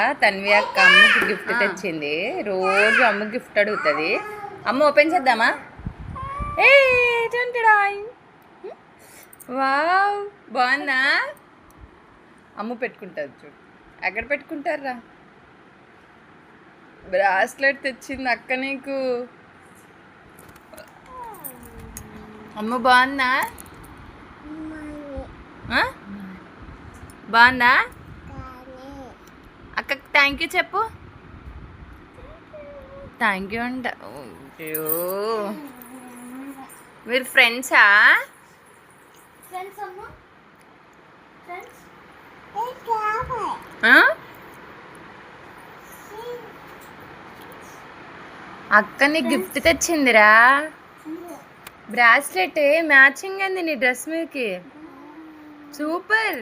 తన్వి అక్క అమ్మకి గిఫ్ట్ తెచ్చింది. రోజు అమ్మ గిఫ్ట్ అడుగుతుంది. అమ్మ ఓపెన్ చేద్దామా? ఏ వావ్, బాగుందా? అమ్మ పెట్టుకుంటుంది చూడు. ఎక్కడ పెట్టుకుంటారా? బ్రాస్లెట్ తెచ్చింది అక్క నీకు. అమ్మ బాగుందా? బాగుందా? అక్కకి థ్యాంక్ యూ చెప్పు. థ్యాంక్ యూ అంట. అయ్యో, మీరు ఫ్రెండ్సా? అక్క నీ గిఫ్ట్ తెచ్చిందిరా. బ్రాస్లెట్ మ్యాచింగ్ అంది నీ డ్రెస్ మీదకి. సూపర్.